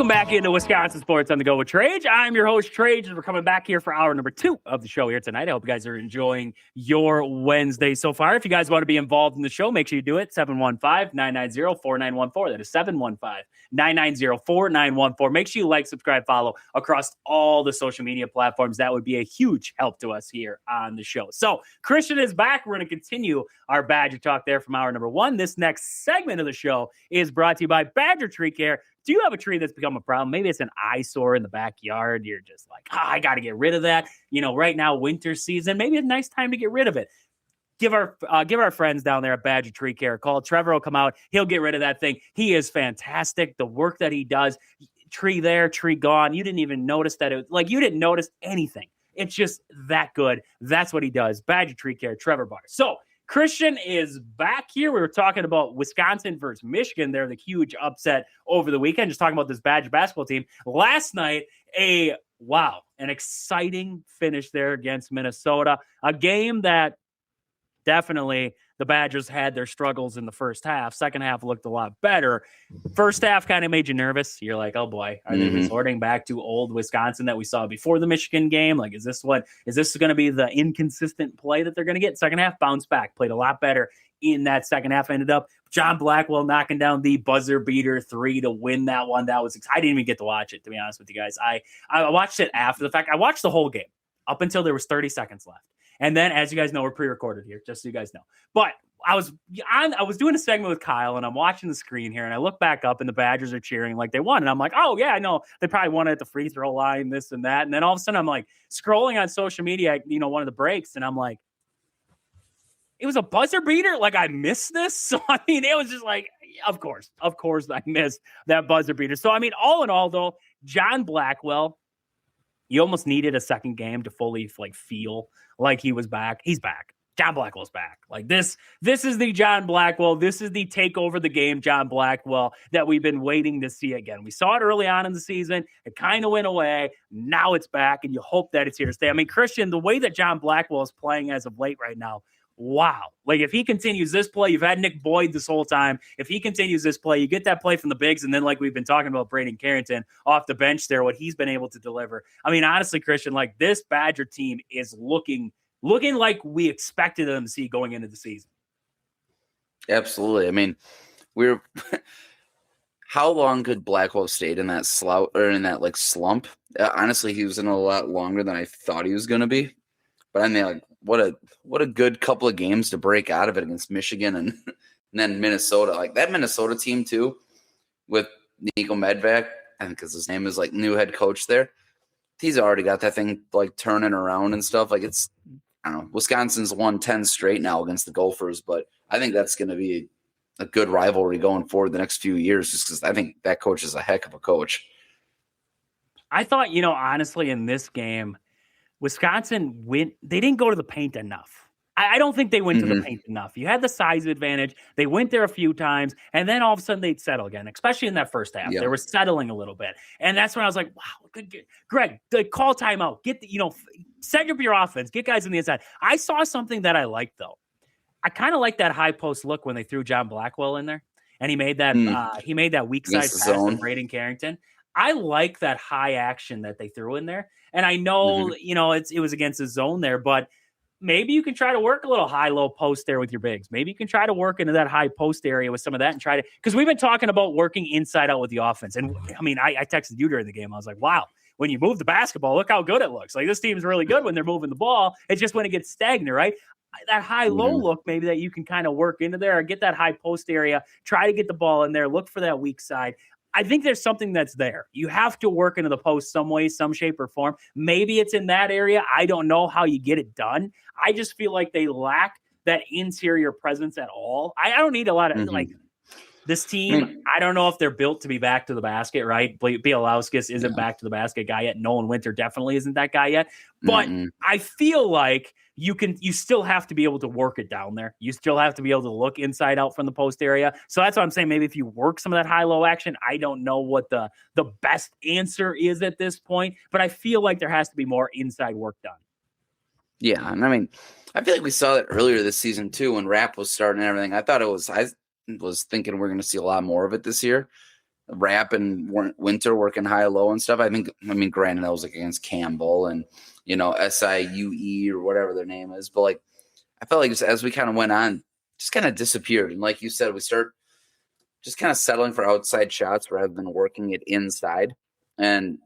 Welcome back into Wisconsin Sports on the Go with Trage. I'm your host, Trage, and we're coming back here for hour number 2 of the show here tonight. I hope you guys are enjoying your Wednesday so far. If you guys want to be involved in the show, make sure you do it. 715-990-4914. That is 715-990-4914. Make sure you like, subscribe, follow across all the social media platforms. That would be a huge help to us here on the show. So Christian is back. We're going to continue our Badger talk there from hour number 1. This next segment of the show is brought to you by Badger Tree Care. Do you have a tree that's become a problem? Maybe it's an eyesore in the backyard. You're just like, I got to get rid of that. You know, right now, winter season, maybe a nice time to get rid of it. Give our friends down there at Badger Tree Care a call. Trevor will come out. He'll get rid of that thing. He is fantastic. The work that he does, tree there, tree gone. You didn't even notice that. You didn't notice anything. It's just that good. That's what he does. Badger Tree Care, Trevor Barr. So, Christian is back here. We were talking about Wisconsin versus Michigan. They're the huge upset over the weekend. Just talking about this Badger basketball team. Last night, an exciting finish there against Minnesota. A game that definitely the Badgers had their struggles in the first half. Second half looked a lot better. First half kind of made you nervous. You're like, oh boy, are they resorting back to old Wisconsin that we saw before the Michigan game? Like, is this going to be the inconsistent play that they're going to get? Second half, bounce back, played a lot better in that second half. Ended up John Blackwell knocking down the buzzer beater 3 to win that one. I didn't even get to watch it, to be honest with you guys. I watched it after the fact. I watched the whole game up until there was 30 seconds left. And then, as you guys know, we're pre-recorded here, just so you guys know. But I was doing a segment with Kyle, and I'm watching the screen here, and I look back up, and the Badgers are cheering like they won. And I'm like, oh, yeah, I know. They probably won at the free throw line, this and that. And then all of a sudden, I'm like scrolling on social media, one of the breaks, and I'm like, it was a buzzer beater? Like, I missed this? So, I mean, it was just like, of course, I missed that buzzer beater. So, I mean, all in all, though, John Blackwell, you almost needed a second game to fully feel like he was back. He's back. John Blackwell's back. Like this is the John Blackwell. This is the take over the game John Blackwell that we've been waiting to see again. We saw it early on in the season. It kind of went away. Now it's back, and you hope that it's here to stay. I mean, Christian, the way that John Blackwell is playing as of late right now, wow. Like, if he continues this play, you've had Nick Boyd this whole time. If he continues this play, you get that play from the bigs, and then like we've been talking about Braden Carrington off the bench there, what he's been able to deliver. I mean, honestly, Christian, like this Badger team is looking like we expected them to see going into the season. Absolutely. I mean, how long could Blackwell stayed in that slump? Honestly, he was in a lot longer than I thought he was going to be. But I mean, like, what a good couple of games to break out of it against Michigan and then Minnesota. Like that Minnesota team too, with Nico Medved, I think because his name is like new head coach there. He's already got that thing like turning around and stuff. Like it's, I don't know, Wisconsin's won 10 straight now against the Gophers, but I think that's going to be a good rivalry going forward the next few years, just because I think that coach is a heck of a coach. I thought, honestly, in this game, Wisconsin they didn't go to the paint enough. I don't think they went to the paint enough. You had the size advantage. They went there a few times, and then all of a sudden they'd settle again, especially in that first half. Yep. They were settling a little bit. And that's when I was like, wow, good. Greg, call timeout. Set up your offense. Get guys on the inside. I saw something that I liked, though. I kind of like that high post look when they threw John Blackwell in there, and he made that weak side pass to Braden Carrington. I like that high action that they threw in there. And I know, it was against the zone there, but maybe you can try to work a little high-low post there with your bigs. Maybe you can try to work into that high post area with some of that and try to – because we've been talking about working inside out with the offense. And, I mean, I texted you during the game. I was like, wow, when you move the basketball, look how good it looks. Like, this team's really good when they're moving the ball. It's just when it gets stagnant, right? That high-low look maybe that you can kind of work into there or get that high post area, try to get the ball in there, look for that weak side. I think there's something that's there. You have to work into the post some way, some shape or form. Maybe it's in that area. I don't know how you get it done. I just feel like they lack that interior presence at all. I don't need a lot of like this team. I don't know if they're built to be back to the basket, right? Bielauskis isn't back to the basket guy yet. Nolan Winter definitely isn't that guy yet. But I feel like you still have to be able to work it down there. You still have to be able to look inside out from the post area. So that's what I'm saying. Maybe if you work some of that high-low action, I don't know what the best answer is at this point, but I feel like there has to be more inside work done. Yeah, and I mean, I feel like we saw that earlier this season too when Rapp was starting and everything. I was thinking we're going to see a lot more of it this year. Rap and Winter working high-low and stuff. I mean, granted, that was like against Campbell and, SIUE or whatever their name is. But, like, I felt like as we kind of went on, just kind of disappeared. And like you said, we start just kind of settling for outside shots rather than working it inside. And,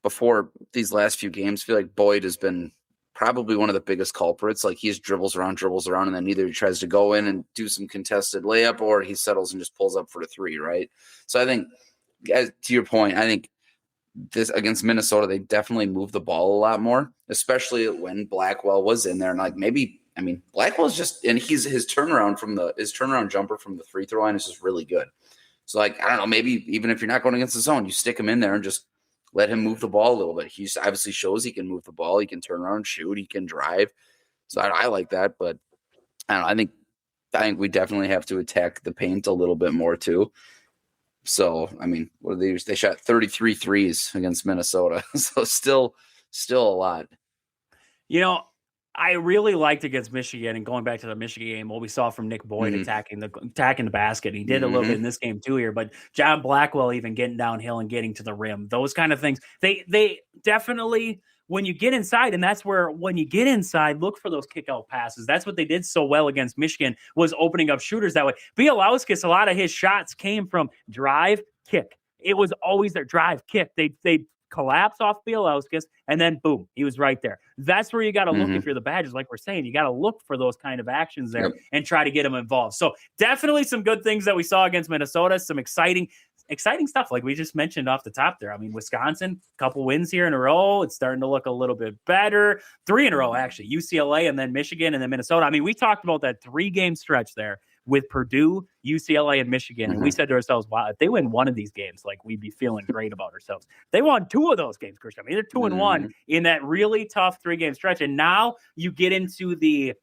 before these last few games, I feel like Boyd has been probably one of the biggest culprits. Like, he just dribbles around, and then either he tries to go in and do some contested layup or he settles and just pulls up for the three, right? So I think, to your point, I think this against Minnesota, they definitely moved the ball a lot more, especially when Blackwell was in there. And like Blackwell's just, and his turnaround jumper from the free throw line is just really good. So like, I don't know, maybe even if you're not going against the zone, you stick him in there and just let him move the ball a little bit. He obviously shows he can move the ball. He can turn around and shoot. He can drive. So I like that, but I don't know. I think we definitely have to attack the paint a little bit more too. So, I mean, what did they use? They shot 33 threes against Minnesota. So still a lot. I really liked against Michigan, and going back to the Michigan game, what we saw from Nick Boyd attacking the basket. He did a little bit in this game too here, but John Blackwell even getting downhill and getting to the rim, those kind of things. They definitely, when you get inside, and that's where when you get inside, look for those kick out passes. That's what they did so well against Michigan, was opening up shooters that way. Bielauskis, a lot of his shots came from drive, kick. It was always their drive, kick. They collapse off Bielauskis, and then boom, he was right there. That's where you got to look if you're the Badgers. Like we're saying, you got to look for those kind of actions there and try to get them involved. So definitely some good things that we saw against Minnesota. Some exciting stuff, like we just mentioned off the top there. I mean, Wisconsin, couple wins here in a row. It's starting to look a little bit better. 3 in a row, actually. UCLA and then Michigan and then Minnesota. I mean, we talked about that 3-game stretch there with Purdue, UCLA, and Michigan. And we said to ourselves, wow, if they win one of these games, like, we'd be feeling great about ourselves. They won 2 of those games, Christian. I mean, they're 2-1 in that really tough 3-game stretch. And now you get into the,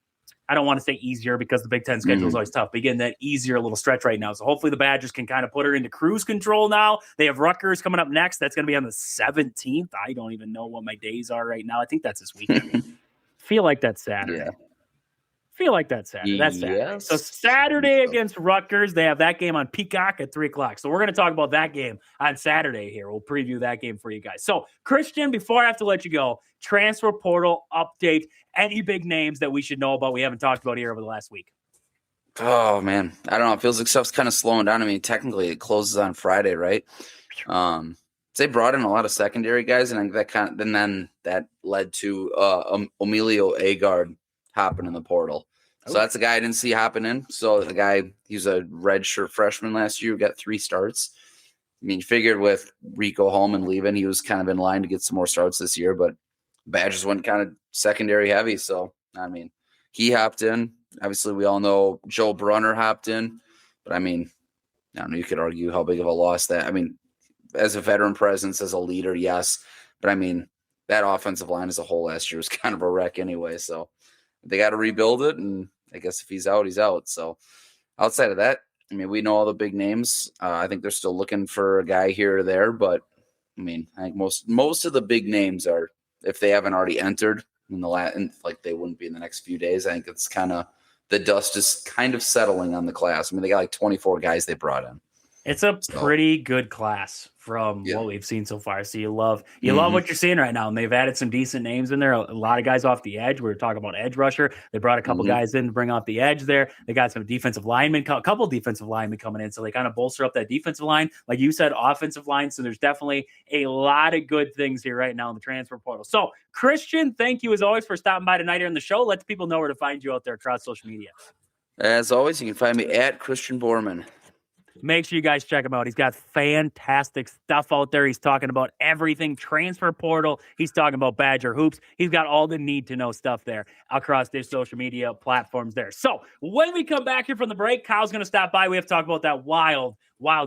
I don't want to say easier because the Big Ten schedule is always tough, but getting that easier little stretch right now. So hopefully the Badgers can kind of put her into cruise control now. They have Rutgers coming up next. That's going to be on the 17th. I don't even know what my days are right now. I think that's this weekend. Feel like that's Saturday. Yeah. Feel like that's Saturday. That's Saturday. Yes. So Saturday against Rutgers, they have that game on Peacock at 3:00. So we're going to talk about that game on Saturday here. We'll preview that game for you guys. So Christian, before I have to let you go, transfer portal update, any big names that we should know about we haven't talked about here over the last week? Oh, man. I don't know. It feels like stuff's kind of slowing down. I mean, technically it closes on Friday, right? They brought in a lot of secondary guys, and that led to Emilio Agard hopping in the portal. So that's a guy I didn't see hopping in. So the guy, he's a redshirt freshman last year, got 3 starts. I mean, you figured with Rico Holman leaving, he was kind of in line to get some more starts this year, but Badgers went kind of secondary heavy. So, I mean, he hopped in. Obviously, we all know Joe Brunner hopped in, but I mean, I don't know, you could argue how big of a loss that, I mean, as a veteran presence, as a leader, yes, but I mean, that offensive line as a whole last year was kind of a wreck anyway. So they got to rebuild it, and I guess if he's out, he's out. So outside of that, I mean, we know all the big names. I think they're still looking for a guy here or there, but I mean, I think most of the big names are, if they haven't already entered in like they wouldn't be in the next few days. I think it's kind of, the dust is kind of settling on the class. I mean, they got like 24 guys they brought in. It's a pretty good class from what we've seen so far. So you love what you're seeing right now. And they've added some decent names in there. A lot of guys off the edge. We were talking about edge rusher. They brought a couple guys in to bring off the edge there. They got some defensive linemen, a couple defensive linemen coming in. So they kind of bolster up that defensive line. Like you said, offensive line. So there's definitely a lot of good things here right now in the transfer portal. So Christian, thank you as always for stopping by tonight here on the show. Let the people know where to find you out there across social media. As always, you can find me at Christian Borman. Make sure you guys check him out. He's got fantastic stuff out there. He's talking about everything transfer portal. He's talking about Badger hoops. He's got all the need-to-know stuff there across their social media platforms there. So when we come back here from the break, Kyle's going to stop by. We have to talk about that wild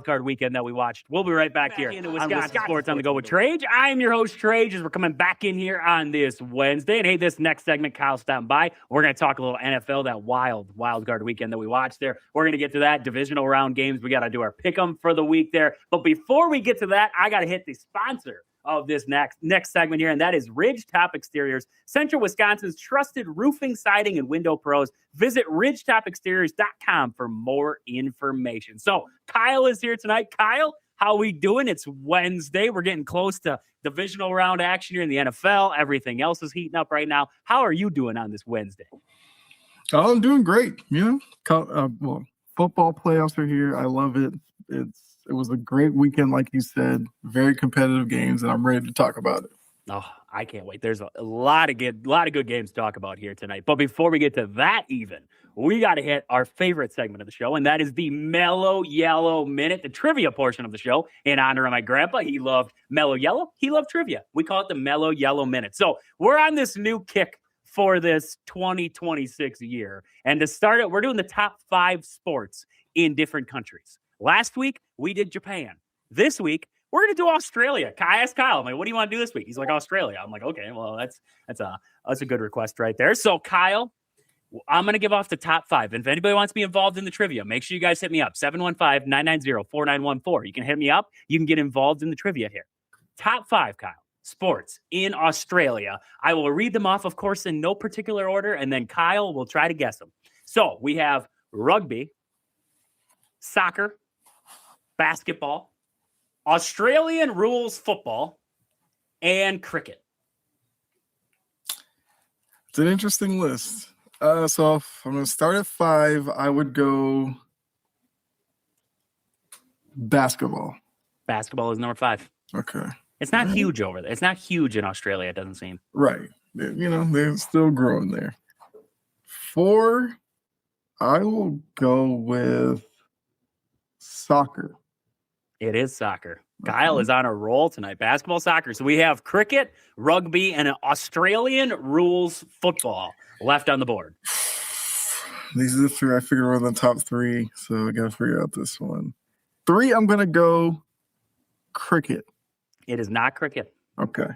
card weekend that we watched. We'll be right back here on Wisconsin Sports on the Go with Trage. I'm your host, Trage, as we're coming back in here on this Wednesday. And hey, this next segment, Kyle's stopping by. We're going to talk a little NFL, that wild card weekend that we watched there. We're going to get to that. Divisional round games. We got to do our pick 'em for the week there. But before we get to that, I got to hit the sponsor of this next segment here, and that is Ridge Top Exteriors, Central Wisconsin's trusted roofing, siding, and window pros. Visit ridgetopexteriors.com for more information. So Kyle is here tonight. Kyle, how we doing? It's Wednesday. We're getting close to divisional round action here in the NFL. Everything else is heating up right now. How are you doing on this Wednesday? Oh, I'm doing great. Well, football playoffs are here. I love it. It was a great weekend, like you said. Very competitive games, and I'm ready to talk about it. Oh, I can't wait. There's a lot of good games to talk about here tonight. But before we get to that, we got to hit our favorite segment of the show, and that is the Mellow Yellow Minute, the trivia portion of the show. In honor of my grandpa, he loved Mellow Yellow. He loved trivia. We call it the Mellow Yellow Minute. So we're on this new kick for this 2026 year. And to start it, we're doing the top 5 sports in different countries. Last week, we did Japan. This week, we're going to do Australia. I asked Kyle, I'm like, what do you want to do this week? He's like, Australia. I'm like, okay, well, that's a good request right there. So, Kyle, I'm going to give off the top 5. And if anybody wants to be involved in the trivia, make sure you guys hit me up, 715-990-4914. You can hit me up. You can get involved in the trivia here. Top 5, Kyle, sports in Australia. I will read them off, of course, in no particular order, and then Kyle will try to guess them. So we have rugby, soccer, basketball, Australian rules football, and cricket. It's an interesting list. So if I'm going to start at 5, I would go basketball. Basketball is number 5. Okay. It's not huge over there. It's not huge in Australia, it doesn't seem. Right. They're still growing there. 4, I will go with soccer. It is soccer. Kyle is on a roll tonight. Basketball, soccer. So we have cricket, rugby, and an Australian rules football left on the board. These are the 3 I figured were in the top 3, so I got to figure out this one. 3, I'm going to go cricket. It is not cricket. Okay.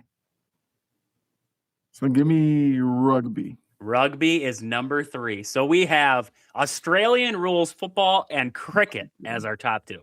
So give me rugby. Rugby is number 3. So we have Australian rules football and cricket as our top 2.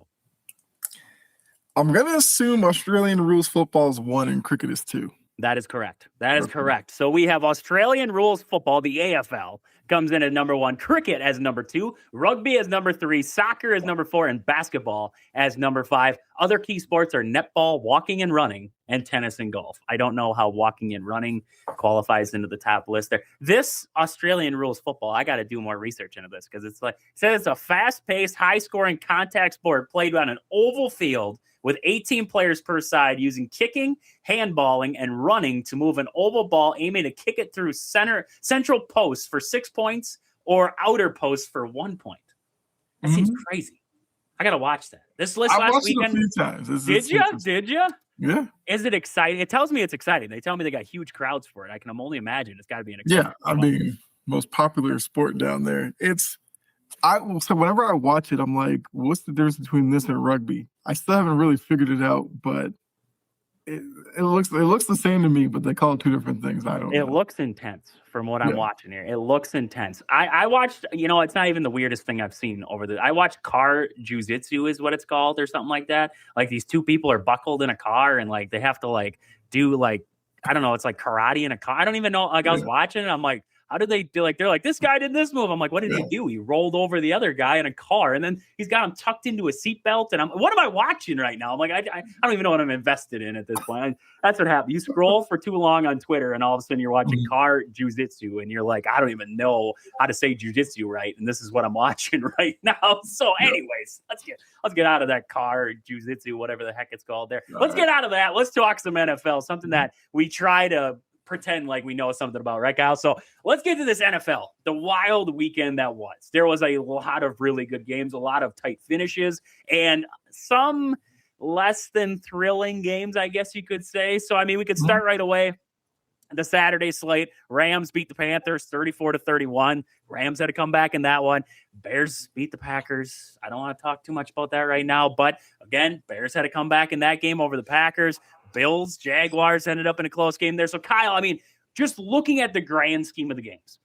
I'm going to assume Australian rules football is 1 and cricket is 2. That is correct. That is correct. So we have Australian rules football, the AFL, comes in at number 1, cricket as number 2, rugby as number 3, soccer as number 4, and basketball as number 5. Other key sports are netball, walking and running, and tennis and golf. I don't know how walking and running qualifies into the top list there. This Australian rules football, I got to do more research into this because it says it's a fast-paced, high-scoring contact sport played on an oval field with 18 players per side using kicking, handballing, and running to move an oval ball, aiming to kick it through central posts for 6 points or outer posts for 1 point. That seems crazy. I got to watch that. This list last weekend. It a few times. Did you? Yeah. Is it exciting? It tells me it's exciting. They tell me they got huge crowds for it. I can only imagine it's got to be an exciting sport. Most popular sport down there. So whenever I watch it, I'm like, what's the difference between this and rugby? I still haven't really figured it out, but it looks the same to me, but they call it 2 different things. I don't know. It looks intense from what I'm watching here. It looks intense. I watched, it's not even the weirdest thing I've seen I watched car jujitsu is what it's called or something like that. Like these 2 people are buckled in a car and like they have to do I don't know, it's like karate in a car. I don't even know. I was watching it. I'm like, how did they do? They're like, this guy did this move. I'm like, what did he do? He rolled over the other guy in a car, and then he's got him tucked into a seatbelt. And what am I watching right now? I'm like, I don't even know what I'm invested in at this point. That's what happened. You scroll for too long on Twitter, and all of a sudden you're watching car jujitsu, and you're like, I don't even know how to say jujitsu right, and this is what I'm watching right now. So, anyways, let's get out of that car jujitsu, whatever the heck it's called there. Let's get out of that. Let's talk some NFL, something that we try to pretend like we know something about, right, Kyle? So let's get to this NFL, the wild weekend that was. There was a lot of really good games, a lot of tight finishes, and some less than thrilling games, I guess you could say. So, we could start right away. The Saturday slate, Rams beat the Panthers 34-31. Rams had to come back in that one. Bears beat the Packers. I don't want to talk too much about that right now, but again, Bears had to come back in that game over the Packers. Bills, Jaguars ended up in a close game there. So, Kyle, just looking at the grand scheme of the games,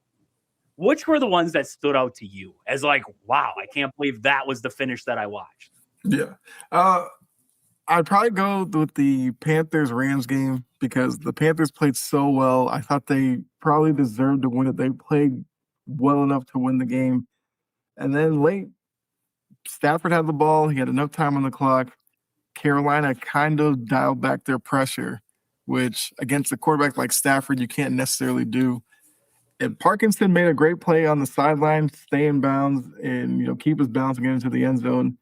which were the ones that stood out to you as like, wow, I can't believe that was the finish that I watched? Yeah. I'd probably go with the Panthers-Rams game because the Panthers played so well. I thought they probably deserved to win it. They played well enough to win the game. And then late, Stafford had the ball. He had enough time on the clock. Carolina kind of dialed back their pressure, which against a quarterback like Stafford, you can't necessarily do. And Parkinson made a great play on the sideline, stay in bounds, and keep his bounce and get into the end zone.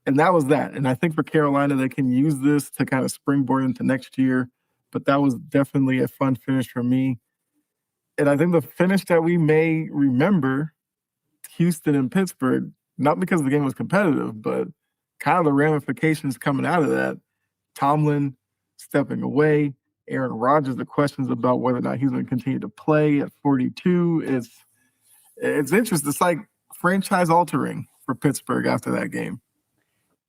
And that was that. And I think for Carolina, they can use this to kind of springboard into next year. But that was definitely a fun finish for me. And I think the finish that we may remember, Houston and Pittsburgh, not because the game was competitive, but kind of the ramifications coming out of that. Tomlin stepping away, Aaron Rodgers, the questions about whether or not he's going to continue to play at 42. It's interesting. It's like franchise altering for Pittsburgh after that game.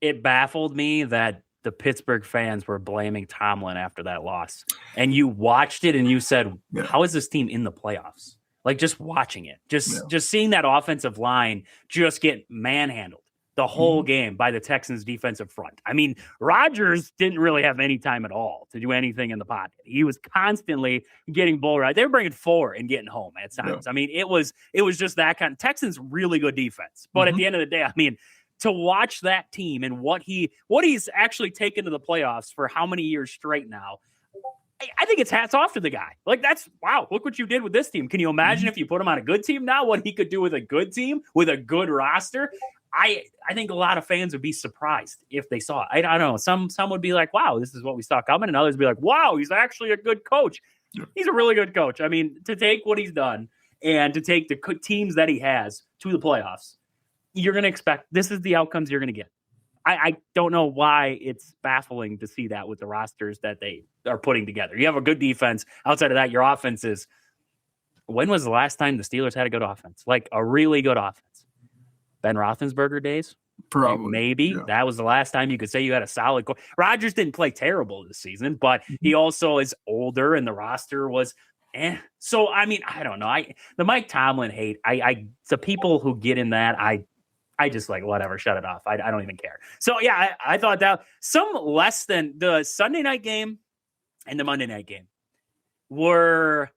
It baffled me that the Pittsburgh fans were blaming Tomlin after that loss. And you watched it and you said, how is this team in the playoffs? Like just watching it, just seeing that offensive line just get manhandled the whole game by the Texans defensive front. I mean, Rodgers didn't really have any time at all to do anything in the pocket. He was constantly getting bull right. They were bringing 4 and getting home at times. I mean, it was just that kind of Texans really good defense. But at the end of the day, I mean, to watch that team and what he's actually taken to the playoffs for how many years straight now, I think it's hats off to the guy. Like wow, look what you did with this team. Can you imagine if you put him on a good team now, what he could do with a good team, with a good roster? I think a lot of fans would be surprised if they saw it. I don't know. Some would be like, wow, this is what we saw coming. And others would be like, wow, he's actually a good coach. He's a really good coach. I mean, to take what he's done and to take the teams that he has to the playoffs, you're going to expect this is the outcomes you're going to get. I don't know why it's baffling to see that with the rosters that they are putting together. You have a good defense. Outside of that, your offense is. When was the last time the Steelers had a good offense? Like a really good offense? Ben Roethlisberger days? Probably. Maybe. Yeah. That was the last time you could say you had a solid core. Rodgers didn't play terrible this season, but he also is older and the roster was So, I mean, I don't know. The Mike Tomlin hate, the people who get in that, I just like, whatever, shut it off. I don't even care. So, yeah, I thought that some less than the Sunday night game and the Monday night game were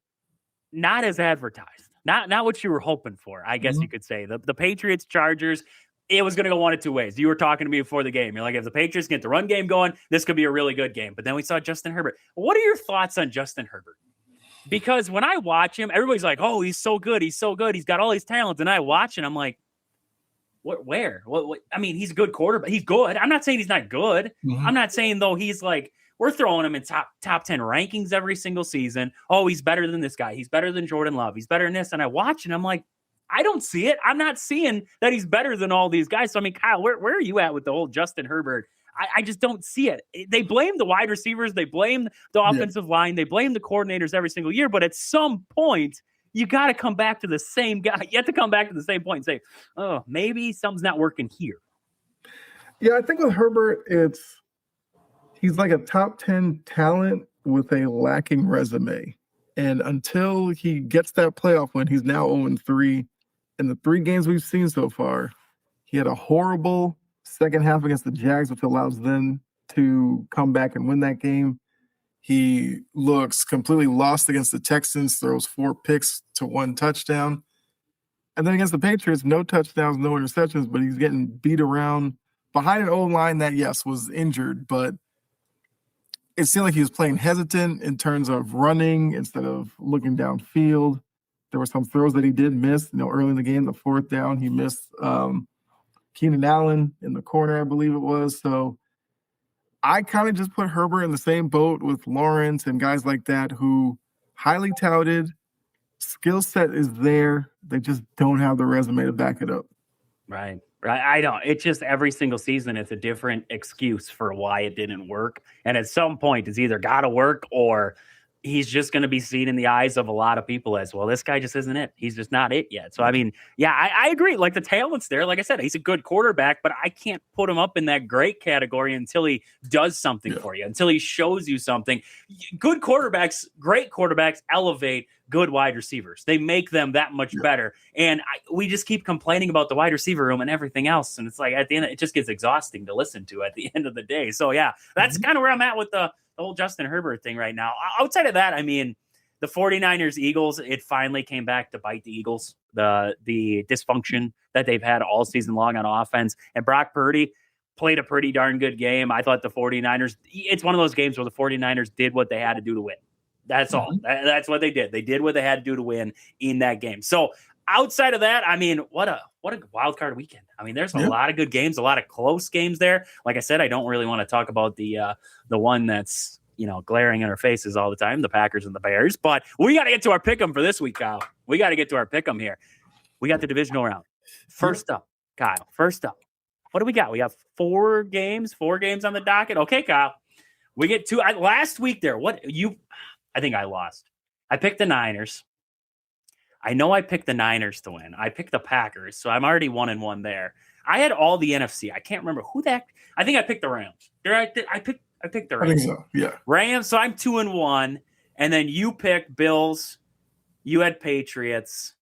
not as advertised. Not what you were hoping for, I guess you could say. The Patriots, Chargers, it was going to go one of two ways. You were talking to me before the game. You're like, if the Patriots get the run game going, this could be a really good game. But then we saw Justin Herbert. What are your thoughts on Justin Herbert? Because when I watch him, everybody's like, oh, he's so good. He's so good. He's got all these talents. And I watch and I'm like, where? What? I mean, he's a good quarterback. He's good. I'm not saying he's not good. I'm not saying, though, he's like, we're throwing him in top 10 rankings every single season. Oh, he's better than this guy. He's better than Jordan Love. He's better than this. And I watch and I'm like, I don't see it. I'm not seeing that he's better than all these guys. So, I mean, Kyle, where are you at with the whole Justin Herbert? I just don't see it. They blame the wide receivers. They blame the offensive line. They blame the coordinators every single year. But at some point, you got to come back to the same guy. You have to come back to the same point and say, oh, maybe something's not working here. Yeah, I think with Herbert, he's like a top 10 talent with a lacking resume. And until he gets that playoff win, he's now 0-3. In the 3 games we've seen so far, he had a horrible second half against the Jags, which allows them to come back and win that game. He looks completely lost against the Texans, throws 4 picks to 1 touchdown. And then against the Patriots, no touchdowns, no interceptions, but he's getting beat around behind an O-line that, yes, was injured, but it seemed like he was playing hesitant in terms of running instead of looking downfield. There were some throws that he did miss, early in the game, the 4th down, he missed Keenan Allen in the corner, I believe it was. So I kind of just put Herbert in the same boat with Lawrence and guys like that who highly touted, skill set is there. They just don't have the resume to back it up. Right. I don't. It's just every single season, it's a different excuse for why it didn't work. And at some point, it's either got to work or he's just going to be seen in the eyes of a lot of people as, well, this guy just isn't it. He's just not it yet. So, I mean, yeah, I agree. Like the talent's there. Like I said, he's a good quarterback, but I can't put him up in that great category until he does something for you, until he shows you something. Good quarterbacks, great quarterbacks elevate good wide receivers. They make them that much better. And we just keep complaining about the wide receiver room and everything else. And it's like at the end, it just gets exhausting to listen to at the end of the day. So yeah, that's kind of where I'm at with the whole Justin Herbert thing right now. Outside of that, I mean, the 49ers Eagles, it finally came back to bite the Eagles, the dysfunction that they've had all season long on offense. And Brock Purdy played a pretty darn good game. I thought the 49ers, it's one of those games where the 49ers did what they had to do to win. That's all. That's what they did. They did what they had to do to win in that game. So outside of that, I mean, what a wild card weekend. I mean, there's a lot of good games, a lot of close games there. Like I said, I don't really want to talk about the one that's, glaring in our faces all the time, the Packers and the Bears. But we got to get to our pick'em for this week, Kyle. We got to get to our pick'em here. We got the divisional round. First up, Kyle. First up, what do we got? We have four games on the docket. Okay, Kyle. We get two. Last week there, I think I lost. I picked the Niners. I know I picked the Niners to win. I picked the Packers, so I'm already 1-1 there. I had all the NFC. I can't remember who that. I think I picked the Rams. I picked the Rams. I think so. Yeah. Rams. So I'm 2-1, and then you picked Bills. You had Patriots.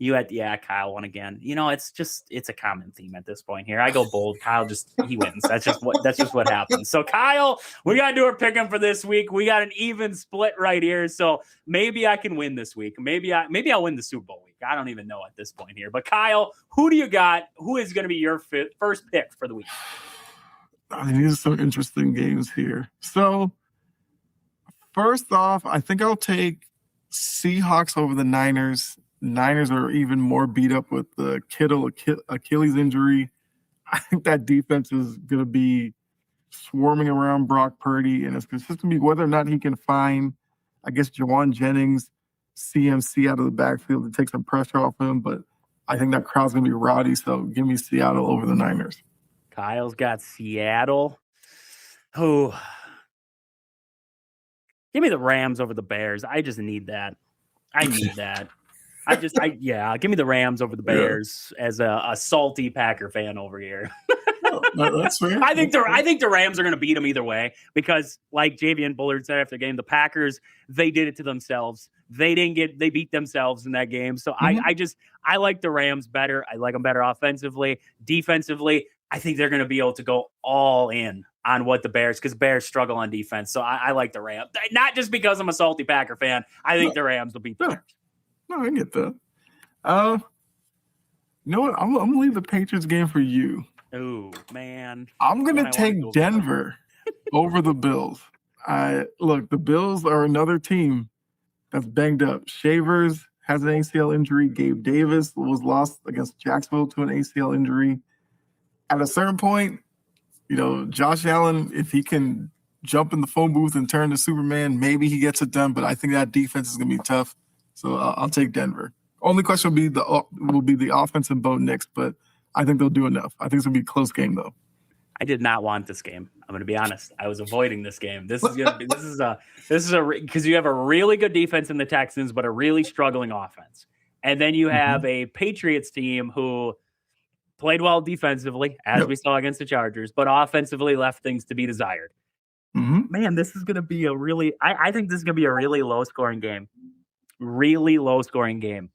You had Kyle won again. It's a common theme at this point here. I go bold. Kyle he wins. That's just what happens. So Kyle, we gotta do our pick'em for this week. We got an even split right here. So maybe I can win this week. Maybe I'll win the Super Bowl week. I don't even know at this point here. But Kyle, who do you got? Who is going to be your first pick for the week? I mean, these are some interesting games here. So first off, I think I'll take Seahawks over the Niners. Niners are even more beat up with the Kittle Achilles injury. I think that defense is going to be swarming around Brock Purdy, and it's just going to be whether or not he can find, I guess, Jawan Jennings, CMC out of the backfield to take some pressure off him. But I think that crowd's going to be rowdy, so give me Seattle over the Niners. Kyle's got Seattle. Oh, give me the Rams over the Bears. I just need that. I need that. Give me the Rams over the Bears as a salty Packer fan over here. That's fair. I think the Rams are going to beat them either way because, like Javian Bullard said after the game, the Packers, they did it to themselves. They beat themselves in that game. So I like the Rams better. I like them better offensively. Defensively, I think they're going to be able to go all in on what the Bears, because Bears struggle on defense. So I like the Rams, not just because I'm a salty Packer fan. I think the Rams will beat the Bears. No, I get that. You know what? I'm gonna leave the Patriots game for you. Oh man, I'm gonna take Denver over the Bills. Look, the Bills are another team that's banged up. Shavers has an ACL injury. Gabe Davis was lost against Jacksonville to an ACL injury. At a certain point, Josh Allen, if he can jump in the phone booth and turn to Superman, maybe he gets it done. But I think that defense is gonna be tough. So I'll take Denver. Only question will be the offense and Bo Nix, but I think they'll do enough. I think it's gonna be a close game though. I did not want this game. I'm going to be honest. I was avoiding this game. This is because you have a really good defense in the Texans, but a really struggling offense, and then you have a Patriots team who played well defensively, as we saw against the Chargers, but offensively left things to be desired. Man, this is going to be I think this is going to be a really low scoring game. Really low scoring game.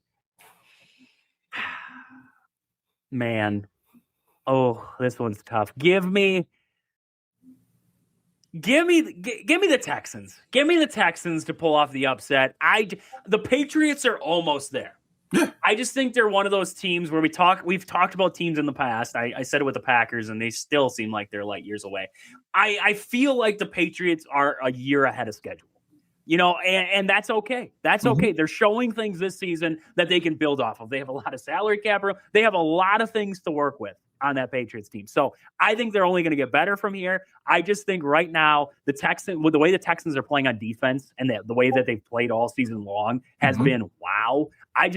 Man. Oh, this one's tough. Give me the Texans. Give me the Texans to pull off the upset. The Patriots are almost there. I just think they're one of those teams where we've talked about teams in the past. I said it with the Packers, and they still seem like they're light years away. I feel like the Patriots are a year ahead of schedule. And that's okay. That's okay. They're showing things this season that they can build off of. They have a lot of salary cap room. They have a lot of things to work with on that Patriots team. So I think they're only going to get better from here. I just think right now with the way the Texans are playing on defense and the way that they've played all season long has been wow. I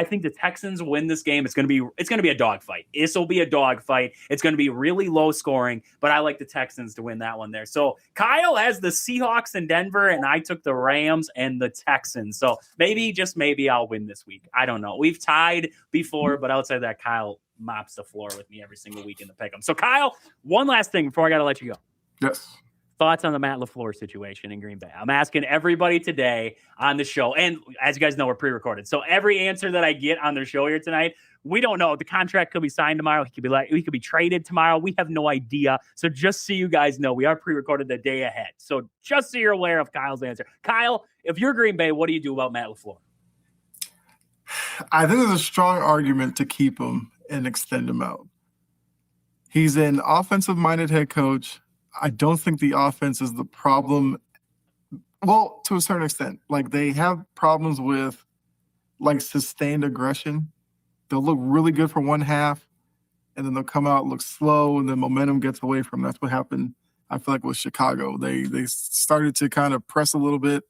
think the Texans win this game. It's going to be a dogfight. This will be a dogfight. It's going to be really low scoring, but I like the Texans to win that one there. So Kyle has the Seahawks in Denver, and I took the Rams and the Texans. So maybe, just maybe, I'll win this week. I don't know. We've tied before, but outside that, Kyle mops the floor with me every single week in the pick'em. So Kyle, one last thing before I got to let you go. Yes. thoughts on the Matt LaFleur situation in Green Bay. I'm asking everybody today on the show. And as you guys know, we're pre-recorded. So every answer that I get on the show here tonight, we don't know. The contract could be signed tomorrow. He could be traded tomorrow. We have no idea. So just so you guys know, we are pre-recorded the day ahead. So just so you're aware of Kyle's answer. Kyle, if you're Green Bay, what do you do about Matt LaFleur? I think there's a strong argument to keep him and extend him out. He's an offensive-minded head coach. I don't think the offense is the problem. Well, to a certain extent, like they have problems with like sustained aggression. They'll look really good for one half, and then they'll come out, look slow, and then momentum gets away from them. That's what happened, I feel like, with Chicago. They started to kind of press a little bit.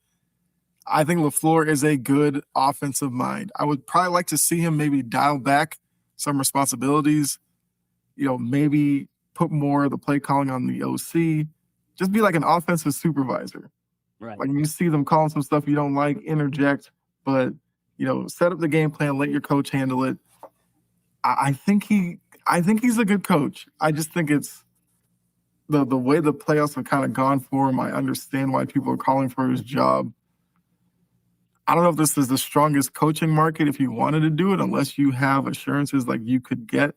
I think LaFleur is a good offensive mind. I would probably like to see him maybe dial back some responsibilities, maybe put more of the play calling on the OC, just be like an offensive supervisor. Right. Like when you see them calling some stuff you don't like, interject, but, set up the game plan, let your coach handle it. I think he's a good coach. I just think it's the way the playoffs have kind of gone for him. I understand why people are calling for his job. I don't know if this is the strongest coaching market if you wanted to do it, unless you have assurances like you could get,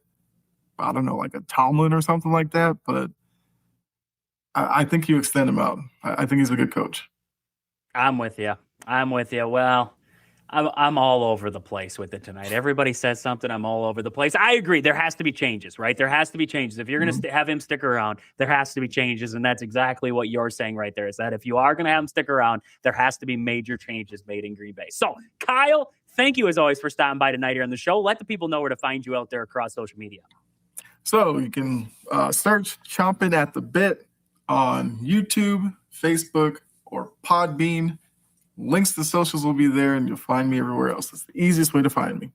I don't know, like a Tomlin or something like that. But I think you extend him out. I think he's a good coach. I'm with you. Well, I'm all over the place with it tonight. Everybody says something. I'm all over the place. I agree. There has to be changes, right? There has to be changes. If you're going to have him stick around, there has to be changes. And that's exactly what you're saying right there, is that if you are going to have him stick around, there has to be major changes made in Green Bay. So, Kyle, thank you as always for stopping by tonight here on the show. Let the people know where to find you out there across social media. So you can search Chomping at the Bit on YouTube, Facebook, or Podbean. Links to socials will be there, and you'll find me everywhere else. It's the easiest way to find me.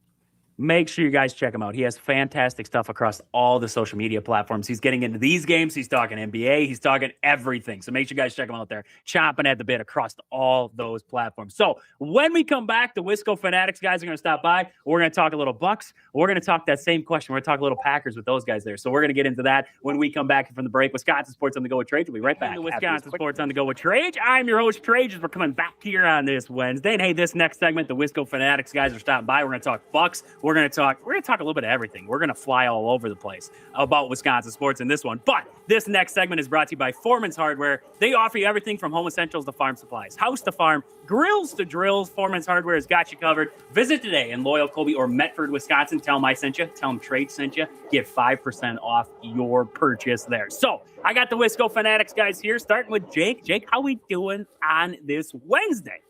Make sure you guys check him out. He has fantastic stuff across all the social media platforms. He's getting into these games. He's talking NBA. He's talking everything. So make sure you guys check him out there. Chomping at the bit across all those platforms. So when we come back, the Wisco Fanatics guys are going to stop by. We're going to talk a little Bucks. We're going to talk that same question. We're going to talk a little Packers with those guys there. So we're going to get into that when we come back from the break. Wisconsin Sports on the Go with Trage. We'll be right back. Wisconsin Sports on the Go with Trage. I'm your host, Trage, as we're coming back here on this Wednesday. And hey, this next segment, the Wisco Fanatics guys are stopping by. We're going to talk Bucks. We're going to talk a little bit of everything. We're going to fly all over the place about Wisconsin sports in this one. But this next segment is brought to you by Foreman's Hardware. They offer you everything from home essentials to farm supplies, house to farm, grills to drills. Foreman's Hardware has got you covered. Visit today in Loyal, Colby, or Medford, Wisconsin. Tell them I sent you. Tell them Trade sent you. Get 5% off your purchase there. So I got the Wisco Fanatics guys here, starting with Jake. Jake, how we doing on this Wednesday?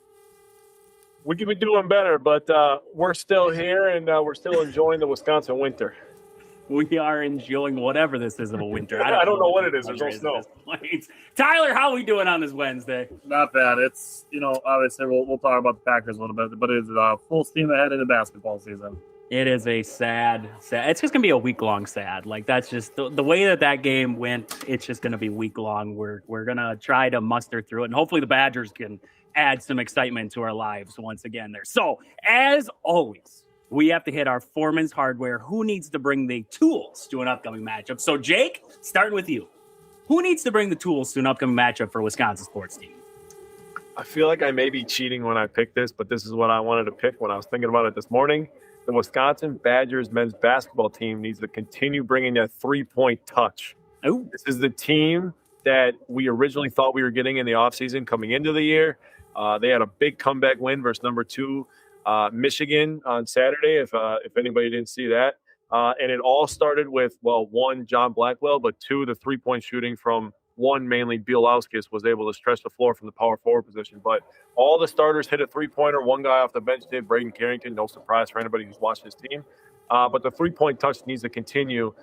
We could be doing better, but we're still here, and we're still enjoying the Wisconsin winter. We are enjoying whatever this is of a winter. I don't know what it is. There's no snow. Tyler, how are we doing on this Wednesday? Not bad. It's, obviously we'll talk about the Packers a little bit, but it's full steam ahead into basketball season. It is a sad. It's just going to be a week-long sad. Like, that's just the way that game went. It's just going to be week-long. We're going to try to muster through it, and hopefully the Badgers can add some excitement to our lives once again there. So, as always, we have to hit our Foreman's Hardware. Who needs to bring the tools to an upcoming matchup? So, Jake, starting with you. Who needs to bring the tools to an upcoming matchup for Wisconsin sports team? I feel like I may be cheating when I pick this, but this is what I wanted to pick when I was thinking about it this morning. The Wisconsin Badgers men's basketball team needs to continue bringing that three-point touch. Oh, This is the team that we originally thought we were getting in the offseason coming into the year. They had a big comeback win versus number 2 Michigan on Saturday, if anybody didn't see that. And it all started with, one, John Blackwell, but 2, the three-point shooting from one, mainly Bielauskis, was able to stretch the floor from the power forward position. But all the starters hit a three-pointer. One guy off the bench did, Braden Carrington. No surprise for anybody who's watched his team. But the three-point touch needs to continue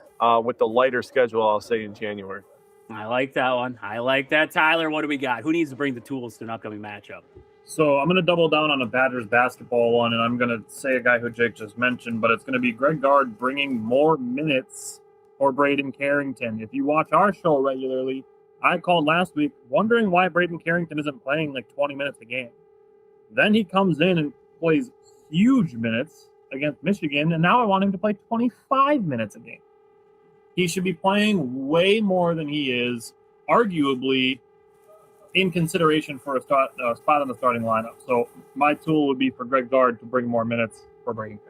with the lighter schedule, I'll say, in January. I like that one. I like that. Tyler, what do we got? Who needs to bring the tools to an upcoming matchup? So I'm going to double down on a Badgers basketball one, and I'm going to say a guy who Jake just mentioned, but it's going to be Greg Gard bringing more minutes for Braden Carrington. If you watch our show regularly, I called last week wondering why Braden Carrington isn't playing like 20 minutes a game. Then he comes in and plays huge minutes against Michigan, and now I want him to play 25 minutes a game. He should be playing way more than he is. Arguably, in consideration for a spot on the starting lineup. So my tool would be for Greg Gard to bring more minutes for Braden Carrington.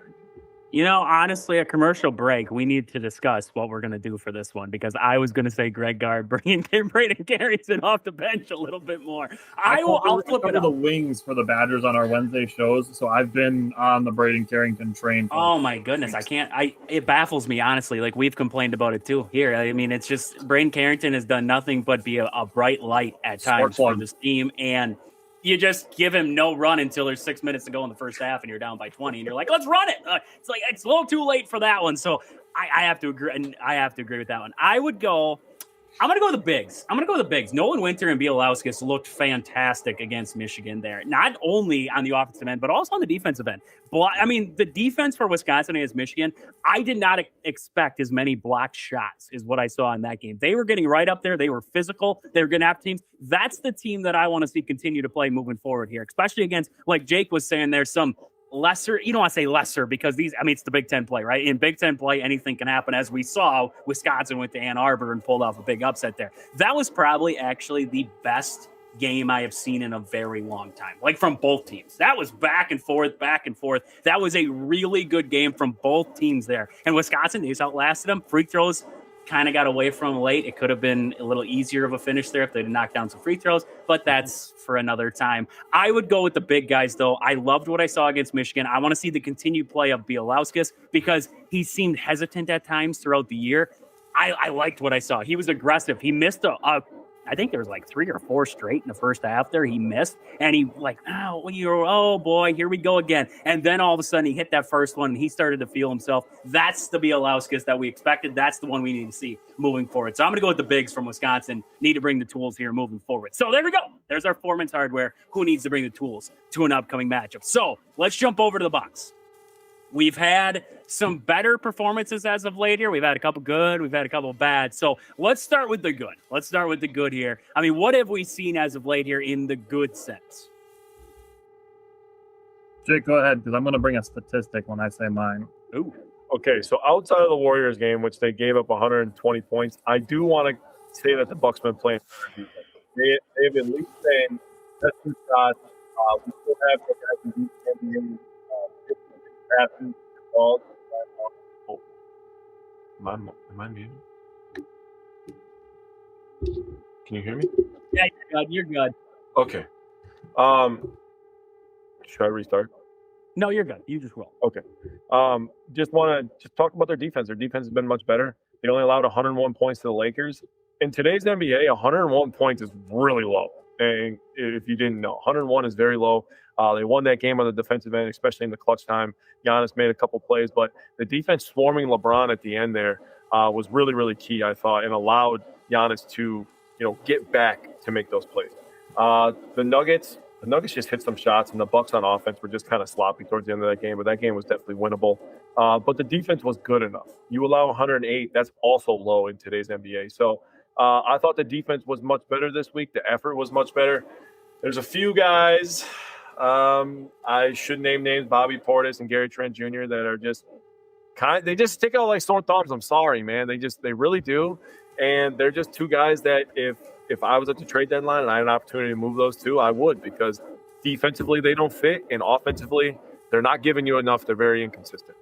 You know, honestly, a commercial break, we need to discuss what we're going to do for this one, because I was going to say Greg Gard bringing Braden Carrington off the bench a little bit more. I'll flip it up. The wings for the Badgers on our Wednesday shows, so I've been on the Braden Carrington train. Oh my goodness, it baffles me, honestly. Like, we've complained about it too here. I mean, it's just Braden Carrington has done nothing but be a bright light at times for this team, and you just give him no run until there's 6 minutes to go in the first half and you're down by 20 and you're like, let's run it. It's like, it's a little too late for that one. So I have to agree. And I have to agree with that one. I'm going to go with the bigs. Nolan Winter and Bielauskis looked fantastic against Michigan there, not only on the offensive end, but also on the defensive end. I mean, the defense for Wisconsin against Michigan, I did not expect as many blocked shots is what I saw in that game. They were getting right up there. They were physical. They were getting after teams. That's the team that I want to see continue to play moving forward here, especially against, like Jake was saying, there's some lesser, you don't want to say lesser, because it's the Big Ten play, right? In Big Ten play, anything can happen. As we saw, Wisconsin went to Ann Arbor and pulled off a big upset there. That was probably actually the best game I have seen in a very long time, like from both teams. That was back and forth. That was a really good game from both teams there. And Wisconsin, they just outlasted them. Free throws kind of got away from late. It could have been a little easier of a finish there if they'd knocked down some free throws, but that's for another time. I would go with the big guys, though. I loved what I saw against Michigan. I want to see the continued play of Bielauskis, because he seemed hesitant at times throughout the year. I liked what I saw. He was aggressive. He missed I think there was like 3 or 4 straight in the first half there. He missed, and he oh boy, here we go again. And then all of a sudden he hit that first one and he started to feel himself. That's the Bielauskis that we expected. That's the one we need to see moving forward. So I'm going to go with the bigs from Wisconsin. Need to bring the tools here moving forward. So there we go. There's our Foreman's Hardware. Who needs to bring the tools to an upcoming matchup? So let's jump over to the Bucks. We've had some better performances as of late here. We've had a couple good. We've had a couple bad. So let's start with the good. Let's start with the good here. I mean, what have we seen as of late here in the good sense? Jake, go ahead, because I'm going to bring a statistic when I say mine. Ooh. Okay, so outside of the Warriors game, which they gave up 120 points, I do want to say that the Bucks been playing. They've at least been testing shots. We still have the guys who do NBA. Passes, balls. Oh. Am I muted? Can you hear me? Yeah, you're good. Okay. Should I restart? No, you're good. You just roll. Okay. Just want to talk about their defense. Their defense has been much better. They only allowed 101 points to the Lakers. In today's NBA, 101 points is really low. And if you didn't know, 101 is very low. They won that game on the defensive end, especially in the clutch time. Giannis made a couple plays, but the defense swarming LeBron at the end there was really, really key, I thought, and allowed Giannis to, get back to make those plays. The Nuggets just hit some shots, and the Bucks on offense were just kind of sloppy towards the end of that game, but that game was definitely winnable. But the defense was good enough. You allow 108, that's also low in today's NBA. So I thought the defense was much better this week. The effort was much better. There's a few guys, I should name names, Bobby Portis and Gary Trent Jr., that are just they just stick out like sore thumbs. I'm sorry, man. They really do. And they're just two guys that if I was at the trade deadline and I had an opportunity to move those two, I would, because defensively they don't fit, and offensively they're not giving you enough. They're very inconsistent.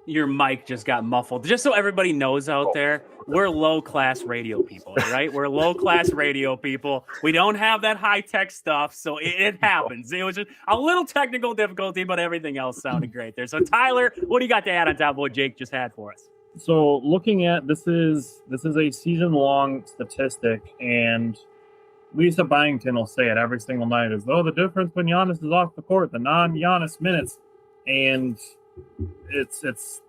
Your mic just got muffled. Just so everybody knows out there, we're low-class radio people, right? We're low-class radio people. We don't have that high-tech stuff, so it happens. It was just a little technical difficulty, but everything else sounded great there. So, Tyler, what do you got to add on top of what Jake just had for us? So, looking at this is a season-long statistic, and Lisa Byington will say it every single night is, the difference when Giannis is off the court, the non-Giannis minutes, and it's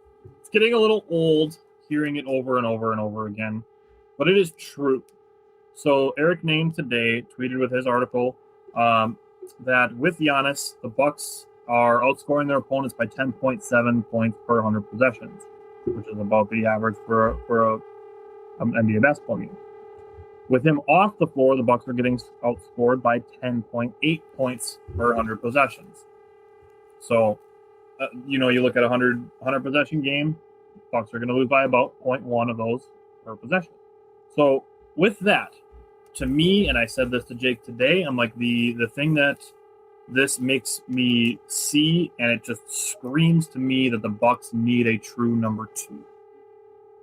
getting a little old hearing it over and over and over again, but it is true. So Eric Name today tweeted with his article that with Giannis, the Bucks are outscoring their opponents by 10.7 points per 100 possessions, which is about the average for an NBA basketball game. With him off the floor, the Bucks are getting outscored by 10.8 points per 100 possessions. So you look at a 100 possession game, Bucks are going to lose by about 0.1 of those per possession. So with that, to me, and I said this to Jake today, I'm like, the thing that this makes me see, and it just screams to me that the Bucks need a true number 2.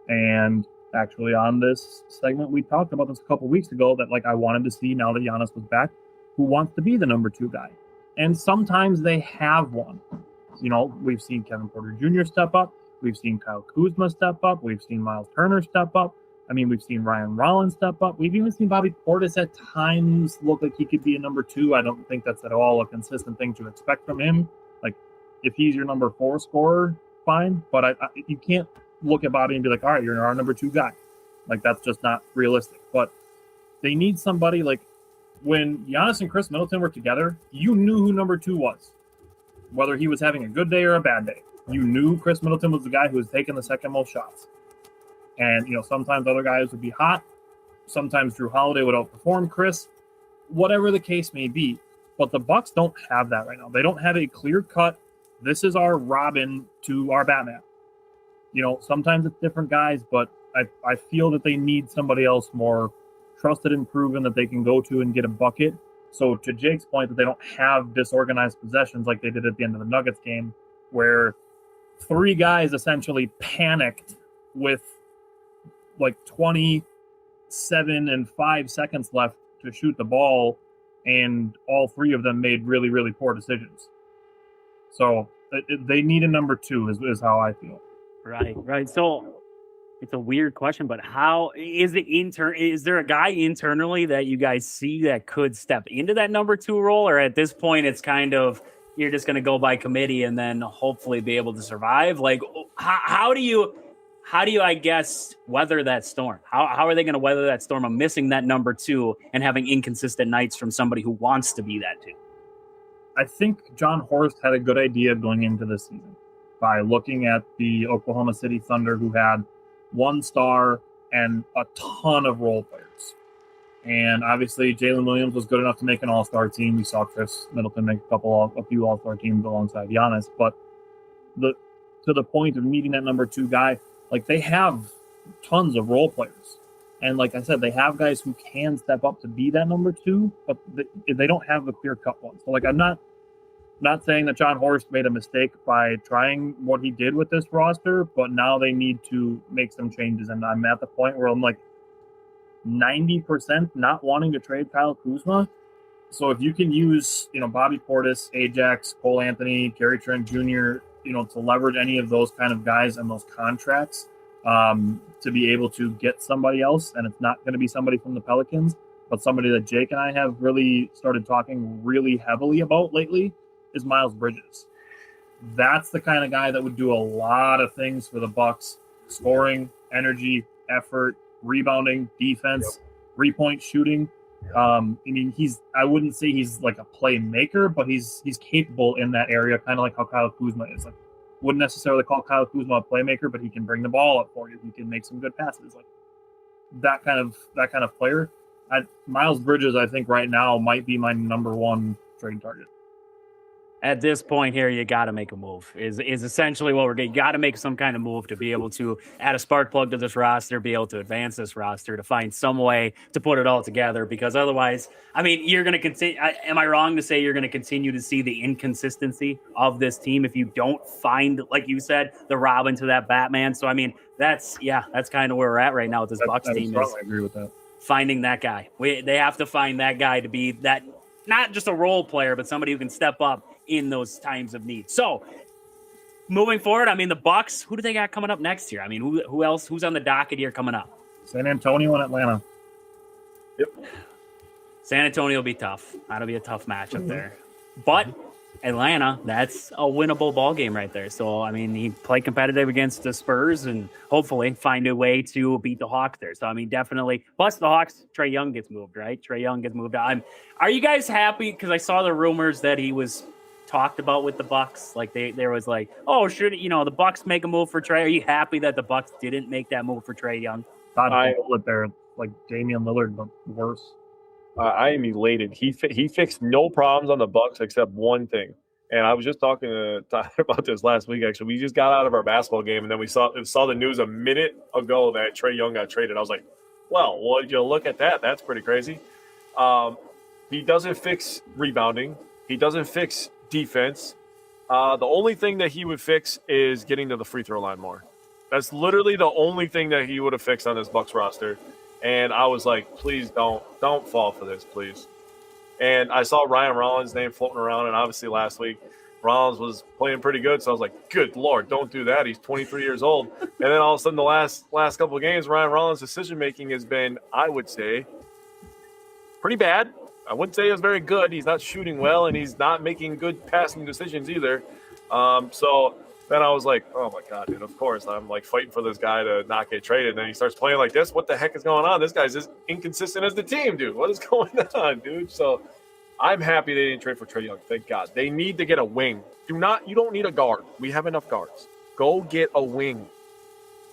And actually on this segment, we talked about this a couple weeks ago that like I wanted to see, now that Giannis was back, who wants to be the number 2 guy. And sometimes they have one. You know, we've seen Kevin Porter Jr. step up. We've seen Kyle Kuzma step up. We've seen Miles Turner step up. I mean, we've seen Ryan Rollins step up. We've even seen Bobby Portis at times look like he could be a number 2. I don't think that's at all a consistent thing to expect from him. Like, if he's your number 4 scorer, fine. But you can't look at Bobby and be like, all right, you're our number 2 guy. Like, that's just not realistic. But they need somebody like when Giannis and Chris Middleton were together, you knew who number 2 was, whether he was having a good day or a bad day. You knew Chris Middleton was the guy who was taking the second most shots. And, you know, sometimes other guys would be hot. Sometimes Drew Holiday would outperform Chris, whatever the case may be. But the Bucks don't have that right now. They don't have a clear cut, this is our Robin to our Batman. You know, sometimes it's different guys, but I feel that they need somebody else more trusted and proven that they can go to and get a bucket. So to Jake's point that they don't have disorganized possessions like they did at the end of the Nuggets game, where 3 guys essentially panicked with like 27 and 5 seconds left to shoot the ball, and all 3 of them made really, really poor decisions. So they need a number 2 is how I feel. Right. So it's a weird question, but how is it is there a guy internally that you guys see that could step into that number 2 role? Or at this point, it's kind of, you're just going to go by committee and then hopefully be able to survive? Like, how do you, I guess, weather that storm? How are they going to weather that storm of missing that number 2 and having inconsistent nights from somebody who wants to be that 2? I think John Horst had a good idea going into this season by looking at the Oklahoma City Thunder, who had 1 star and a ton of role players. And obviously Jalen Williams was good enough to make an all-star team. We saw Chris Middleton make a few all-star teams alongside Giannis. But to the point of needing that number 2 guy, like, they have tons of role players. And like I said, they have guys who can step up to be that number 2, but they don't have the clear-cut one. So, like, I'm not saying that John Horst made a mistake by trying what he did with this roster, but now they need to make some changes. And I'm at the point where I'm like 90% not wanting to trade Kyle Kuzma. So if you can use, you know, Bobby Portis, Ajax, Cole Anthony, Gary Trent Jr., you know, to leverage any of those kind of guys and those contracts to be able to get somebody else, and it's not going to be somebody from the Pelicans, but somebody that Jake and I have really started talking really heavily about lately, is Miles Bridges. That's the kind of guy that would do a lot of things for the Bucks: scoring, energy, effort, rebounding, defense, 3-point shooting. I mean, I wouldn't say he's like a playmaker, but he's capable in that area, kind of like how Kyle Kuzma is. Like, wouldn't necessarily call Kyle Kuzma a playmaker, but he can bring the ball up for you. He can make some good passes. Like, that kind of player. Miles Bridges, I think right now might be my number 1 trade target. At this point here, you got to make a move. Is essentially what we're getting. You got to make some kind of move to be able to add a spark plug to this roster, be able to advance this roster, to find some way to put it all together. Because otherwise, I mean, you're going to continue. Am I wrong to say you're going to continue to see the inconsistency of this team if you don't find, like you said, the Robin to that Batman? So I mean, that's kind of where we're at right now with this Bucks team. I agree with that. Finding that guy. They have to find that guy to be that, not just a role player, but somebody who can step up in those times of need. So moving forward, I mean, the Bucks, who do they got coming up next year? I mean, who else, who's on the docket here coming up? San Antonio and Atlanta. Yep. San Antonio will be tough. That'll be a tough matchup there. But Atlanta, that's a winnable ball game right there. So, I mean, he played competitive against the Spurs and hopefully find a way to beat the Hawks there. So, I mean, definitely. Plus, the Hawks, Trae Young gets moved, right? Trae Young gets moved on. Are you guys happy? Because I saw the rumors that he was talked about with the Bucks. Like, there was like, oh, should the Bucks make a move for Trae? Are you happy that the Bucks didn't make that move for Trae Young? I hold it there, like Damian Lillard, but worse. I am elated. He fixed no problems on the Bucks except one thing. And I was just talking to Tyler about this last week. Actually, we just got out of our basketball game, and then we saw the news a minute ago that Trae Young got traded. I was like, Well, would you look at that? That's pretty crazy. He doesn't fix rebounding. He doesn't fix defense. The only thing that he would fix is getting to the free throw line more. That's literally the only thing that he would have fixed on this Bucks roster. And I was like, please don't fall for this, please. And I saw Ryan Rollins' name floating around, and obviously last week Rollins was playing pretty good, so I was like, good Lord, don't do that. He's 23 years old. And then all of a sudden the last couple of games, Ryan Rollins' decision-making has been, I would say, pretty bad. I wouldn't say it's very good. He's not shooting well, and he's not making good passing decisions either. So then I was like, oh, my God, dude, of course. I'm, like, fighting for this guy to not get traded. And then he starts playing like this. What the heck is going on? This guy's as inconsistent as the team, dude. What is going on, dude? So I'm happy they didn't trade for Trae Young. Thank God. They need to get a wing. You don't need a guard. We have enough guards. Go get a wing.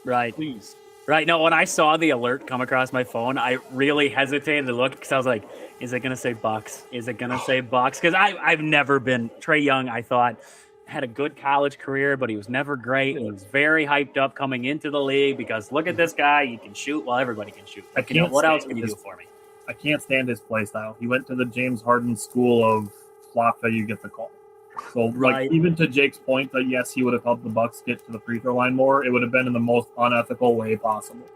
Right. Please. Right. No, when I saw the alert come across my phone, I really hesitated to look because I was like, is it going to say Bucks? Is it going to say Bucks? Because I've never been Trae Young. I thought had a good college career, but he was never great. And he was very hyped up coming into the league because look at this guy. He can shoot. Well, everybody can shoot. Like, what else can you do for me? I can't stand his play style. He went to the James Harden school of flop that you get the call. So, like, even to Jake's point that, yes, he would have helped the Bucks get to the free throw line more, it would have been in the most unethical way possible.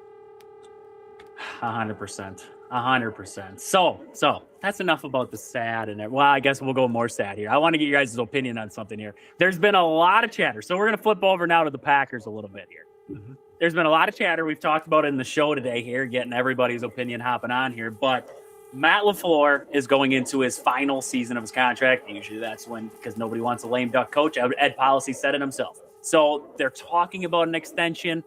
100%. 100%. So that's enough about the sad and well, I guess we'll go more sad here. I want to get you guys' opinion on something here. There's been a lot of chatter. So we're going to flip over now to the Packers a little bit here. Mm-hmm. There's been a lot of chatter. We've talked about it in the show today here, getting everybody's opinion hopping on here. But Matt LaFleur is going into his final season of his contract. Usually that's when, because nobody wants a lame duck coach. Ed Policy said it himself. So they're talking about an extension.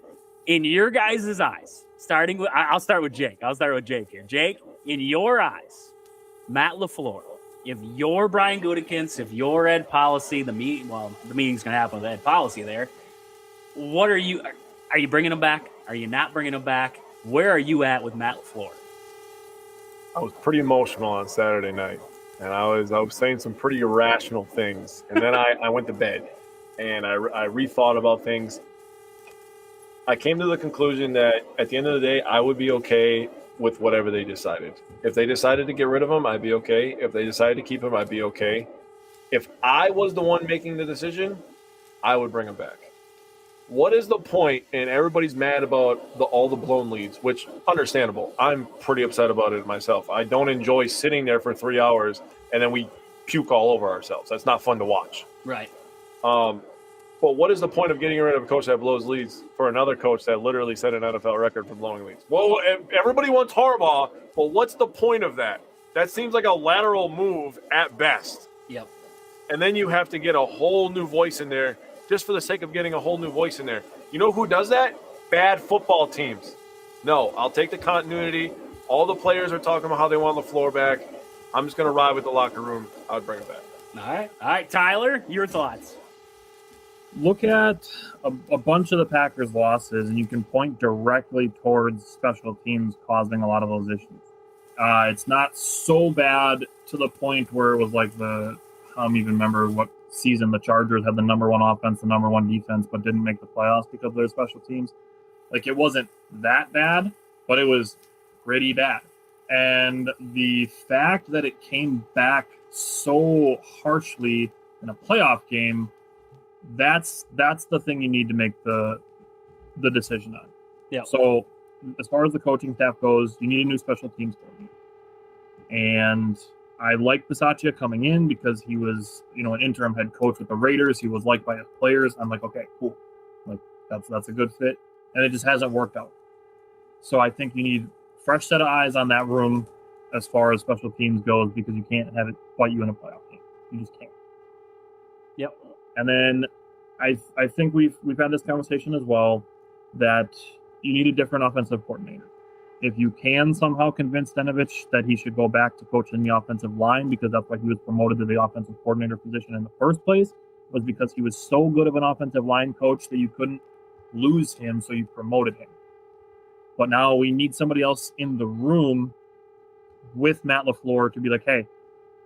In your guys' eyes, I'll start with Jake. Here. Jake, in your eyes, Matt LaFleur, if you're Brian Gutekunst, if you're Ed Policy, the meeting's going to happen with Ed Policy there. What are you bringing him back? Are you not bringing him back? Where are you at with Matt LaFleur? I was pretty emotional on Saturday night, and I was saying some pretty irrational things. And then I went to bed, and I rethought about things. I came to the conclusion that at the end of the day, I would be okay with whatever they decided. If they decided to get rid of him, I'd be okay. If they decided to keep him, I'd be okay. If I was the one making the decision, I would bring him back. What is the point? And everybody's mad about all the blown leads, which understandable. I'm pretty upset about it myself. I don't enjoy sitting there for 3 hours and then we puke all over ourselves. That's not fun to watch. Right. But what is the point of getting rid of a coach that blows leads for another coach that literally set an NFL record for blowing leads? Well, everybody wants Harbaugh, but what's the point of that? That seems like a lateral move at best. Yep. And then you have to get a whole new voice in there just for the sake of getting a whole new voice in there. You know who does that? Bad football teams. No, I'll take the continuity. All the players are talking about how they want LaFleur back. I'm just going to ride with the locker room. I would bring it back. All right. Tyler, your thoughts? Look at a bunch of the Packers' losses, and you can point directly towards special teams causing a lot of those issues. It's not so bad to the point where it was like I don't even remember what season the Chargers had the number one offense, the number one defense, but didn't make the playoffs because of their special teams. Like, it wasn't that bad, but it was pretty bad. And the fact that it came back so harshly in a playoff game, that's the thing you need to make the decision on. Yeah. So as far as the coaching staff goes, you need a new special teams coordinator. And I like Bisaccia coming in because he was, an interim head coach with the Raiders. He was liked by his players. I'm like, okay, cool. Like, that's a good fit. And it just hasn't worked out. So I think you need a fresh set of eyes on that room as far as special teams goes, because you can't have it fight you in a playoff game. You just can't. Yep. And then I think we've had this conversation as well, that you need a different offensive coordinator. If you can somehow convince Denovich that he should go back to coaching the offensive line, because that's why he was promoted to the offensive coordinator position in the first place, was because he was so good of an offensive line coach that you couldn't lose him, so you promoted him. But now we need somebody else in the room with Matt LaFleur to be like, hey,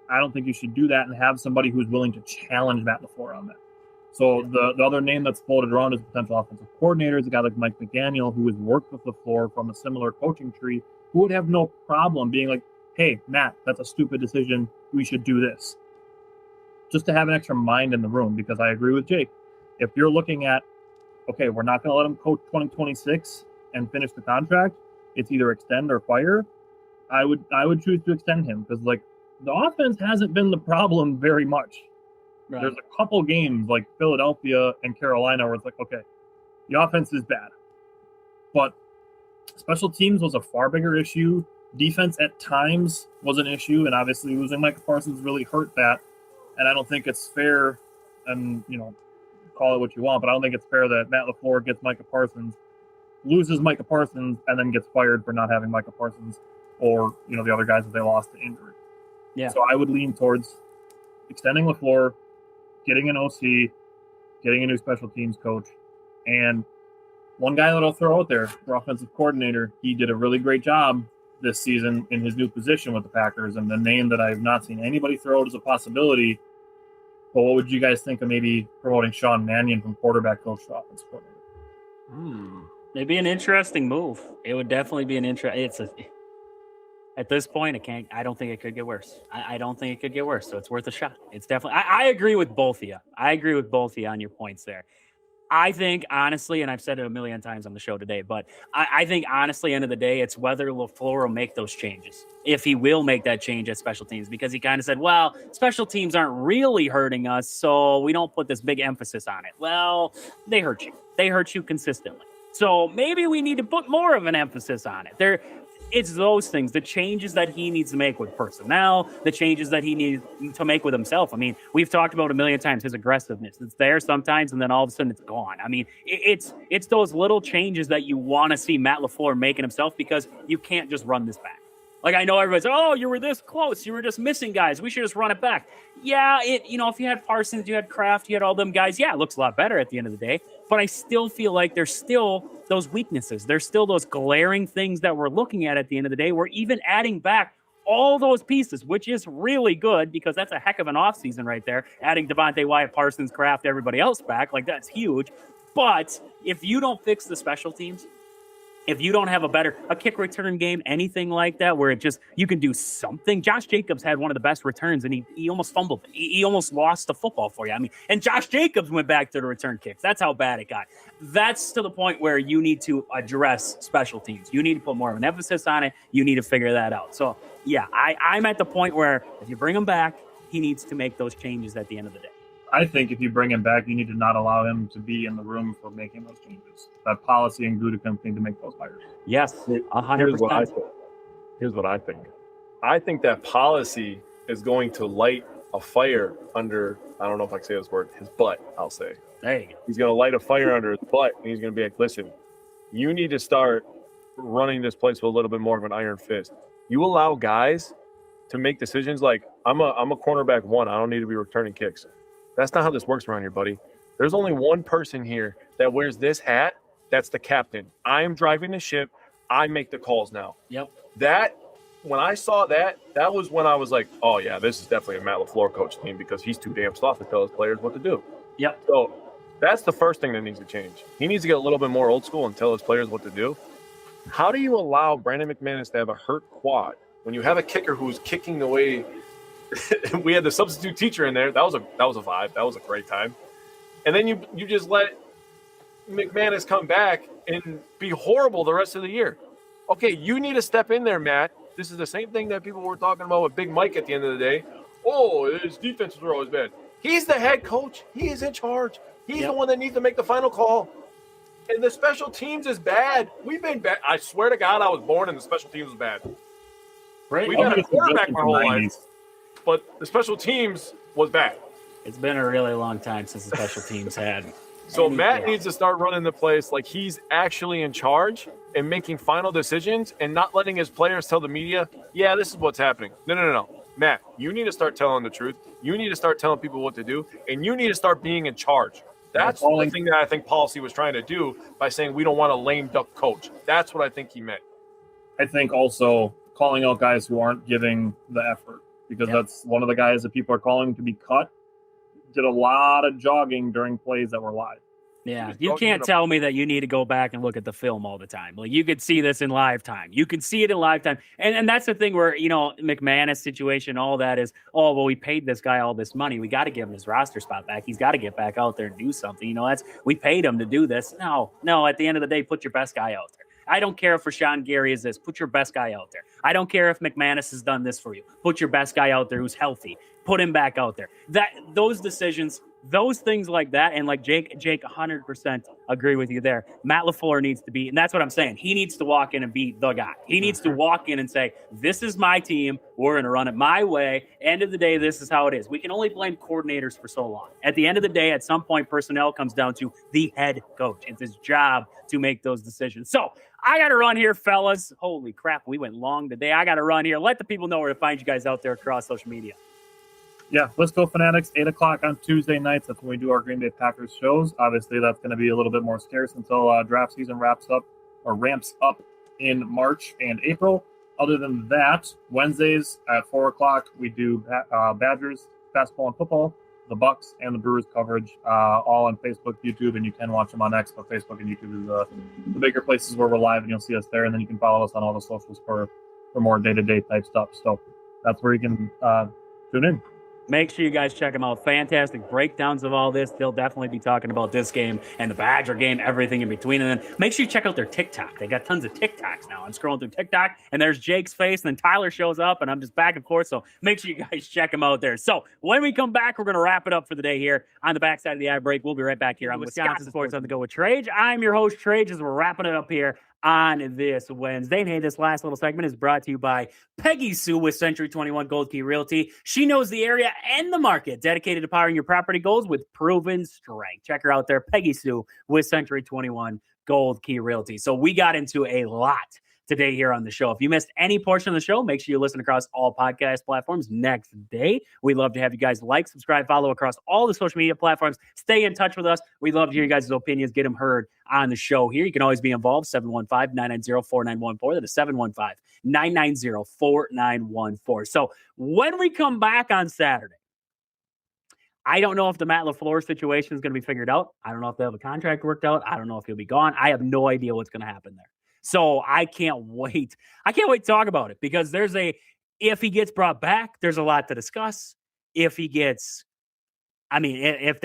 I don't think you should do that, and have somebody who's willing to challenge Matt LaFleur on that. So the other name that's floated around as potential offensive coordinator is a guy like Mike McDaniel, who has worked with LaFleur from a similar coaching tree who would have no problem being like, hey, Matt, that's a stupid decision. We should do this. Just to have an extra mind in the room, because I agree with Jake. If you're looking at, okay, we're not going to let him coach 2026 and finish the contract, it's either extend or fire, I would choose to extend him, because like the offense hasn't been the problem very much. Right. There's a couple games like Philadelphia and Carolina where it's like, okay, the offense is bad, but special teams was a far bigger issue. Defense at times was an issue, and obviously losing Micah Parsons really hurt that. And I don't think it's fair, and call it what you want, but I don't think it's fair that Matt LaFleur gets Micah Parsons, loses Micah Parsons, and then gets fired for not having Micah Parsons or the other guys that they lost to injury. Yeah. So I would lean towards extending LaFleur, getting an OC, getting a new special teams coach, and one guy that I'll throw out there, for offensive coordinator, he did a really great job this season in his new position with the Packers, and the name that I have not seen anybody throw out as a possibility. But what would you guys think of maybe promoting Sean Mannion from quarterback coach to offensive coordinator? It'd be an interesting move. It would definitely be an at this point, I don't think it could get worse. I don't think it could get worse. So it's worth a shot. It's definitely, I agree with both of you. I agree with both of you on your points there. I think, honestly, and I've said it a million times on the show today, but I think, honestly, end of the day, it's whether LaFleur will make those changes. If he will make that change at special teams, because he kind of said, well, special teams aren't really hurting us, so we don't put this big emphasis on it. Well, they hurt you. They hurt you consistently. So maybe we need to put more of an emphasis on it. It's those things, the changes that he needs to make with personnel, the changes that he needs to make with himself. I mean, we've talked about a million times his aggressiveness. It's there sometimes, and then all of a sudden it's gone. I mean, it's those little changes that you want to see Matt LaFleur making himself, because you can't just run this back. Like, I know everybody's, oh, you were this close. You were just missing guys. We should just run it back. Yeah, if you had Parsons, you had Kraft, you had all them guys, yeah, it looks a lot better at the end of the day. But I still feel like there's still those weaknesses. There's still those glaring things that we're looking at the end of the day. We're even adding back all those pieces, which is really good, because that's a heck of an offseason right there. Adding Devontae Wyatt, Parsons, Kraft, everybody else back, like, that's huge. But if you don't fix the special teams, if you don't have a kick return game, anything like that, where you can do something. Josh Jacobs had one of the best returns, and he almost fumbled. He almost lost the football for you. I mean, and Josh Jacobs went back to the return kicks. That's how bad it got. That's to the point where you need to address special teams. You need to put more of an emphasis on it. You need to figure that out. So, yeah, I'm at the point where if you bring him back, he needs to make those changes at the end of the day. I think if you bring him back, you need to not allow him to be in the room for making those changes. That policy and Gutekunst need to make those hires. Yes, 100%. Here's what I think. I think that policy is going to light a fire under, I don't know if I can say this word, his butt, I'll say. There you go. He's going to light a fire under his butt, and he's going to be like, listen, you need to start running this place with a little bit more of an iron fist. You allow guys to make decisions like, I'm a cornerback one. I don't need to be returning kicks. That's not how this works around here, buddy. There's only one person here that wears this hat. That's the captain. I am driving the ship. I make the calls now. Yep. When I saw that was when I was like, oh, yeah, this is definitely a Matt LaFleur coach team, because he's too damn soft to tell his players what to do. Yep. So that's the first thing that needs to change. He needs to get a little bit more old school and tell his players what to do. How do you allow Brandon McManus to have a hurt quad when you have a kicker who's kicking the way – we had the substitute teacher in there. That was a vibe. That was a great time. And then you just let McManus come back and be horrible the rest of the year. Okay, you need to step in there, Matt. This is the same thing that people were talking about with Big Mike at the end of the day. Oh, his defenses were always bad. He's the head coach. He is in charge. He's the one that needs to make the final call. And the special teams is bad. We've been bad. I swear to God, I was born and the special teams was bad. Right. We've had a quarterback my whole life. But the special teams was bad. It's been a really long time since the special teams had. So Matt needs to start running the place like he's actually in charge and making final decisions and not letting his players tell the media, yeah, this is what's happening. No. Matt, you need to start telling the truth. You need to start telling people what to do, and you need to start being in charge. That's the thing that I think policy was trying to do by saying we don't want a lame duck coach. That's what I think he meant. I think also calling out guys who aren't giving the effort, because that's one of the guys that people are calling to be cut. Did a lot of jogging during plays that were live. Yeah, you can't tell me that you need to go back and look at the film all the time. Like, you could see this in live time. You could see it in live time. And that's the thing where, McManus situation, all that is, we paid this guy all this money. We got to give him his roster spot back. He's got to get back out there and do something. We paid him to do this. No, at the end of the day, put your best guy out there. I don't care if Rashawn Gary is this. Put your best guy out there. I don't care if McManus has done this for you. Put your best guy out there who's healthy. Put him back out there. Those decisions, those things like that, and like Jake 100% agree with you there. Matt LaFleur needs to be, and that's what I'm saying. He needs to walk in and be the guy. He needs to walk in and say, this is my team. We're going to run it my way. End of the day, this is how it is. We can only blame coordinators for so long. At the end of the day, at some point, personnel comes down to the head coach. It's his job to make those decisions. So I got to run here, fellas. Holy crap, we went long today. I got to run here. Let the people know where to find you guys out there across social media. Yeah, let's go Fanatics, 8 o'clock on Tuesday nights. That's when we do our Green Bay Packers shows. Obviously, that's going to be a little bit more scarce until draft season ramps up in March and April. Other than that, Wednesdays at 4 o'clock, we do Badgers, basketball and football, the Bucks, and the Brewers coverage, all on Facebook, YouTube, and you can watch them on X, but Facebook and YouTube is the bigger places where we're live, and you'll see us there. And then you can follow us on all the socials for more day-to-day type stuff. So that's where you can tune in. Make sure you guys check them out. Fantastic breakdowns of all this. They'll definitely be talking about this game and the Badger game, everything in between. And then make sure you check out their TikTok. They got tons of TikToks now. I'm scrolling through TikTok, and there's Jake's face, and then Tyler shows up, and I'm just back and forth. So make sure you guys check them out there. So when we come back, we're going to wrap it up for the day here on the backside of the ad break. We'll be right back here on Wisconsin Sports on the Go with Trage. I'm your host, Trage, as we're wrapping it up here on this Wednesday. And hey, this last little segment is brought to you by Peggy Sue with Century 21 Gold Key Realty. She knows the area and the market, dedicated to powering your property goals with proven strength. Check her out there, Peggy Sue with Century 21 Gold Key Realty. So we got into a lot today here on the show. If you missed any portion of the show, make sure you listen across all podcast platforms next day. We'd love to have you guys like, subscribe, follow across all the social media platforms. Stay in touch with us. We'd love to hear you guys' opinions, get them heard on the show here. You can always be involved, 715-990-4914. That is 715-990-4914. So when we come back on Saturday, I don't know if the Matt LaFleur situation is going to be figured out. I don't know if they have a contract worked out. I don't know if he'll be gone. I have no idea what's going to happen there. So I can't wait. I can't wait to talk about it because if he gets brought back, there's a lot to discuss. If they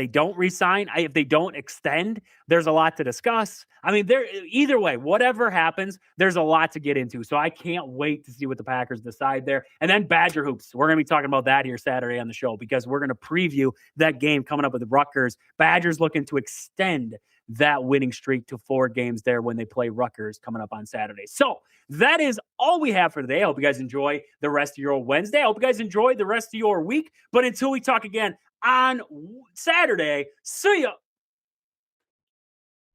don't resign, if they don't extend, there's a lot to discuss. Either way, whatever happens, there's a lot to get into. So I can't wait to see what the Packers decide there. And then Badger Hoops. We're going to be talking about that here Saturday on the show because we're going to preview that game coming up with the Rutgers. Badgers looking to extend that winning streak to 4 games there when they play Rutgers coming up on Saturday. So that is all we have for today. I hope you guys enjoy the rest of your Wednesday. I hope you guys enjoy the rest of your week. But until we talk again on Saturday, see ya.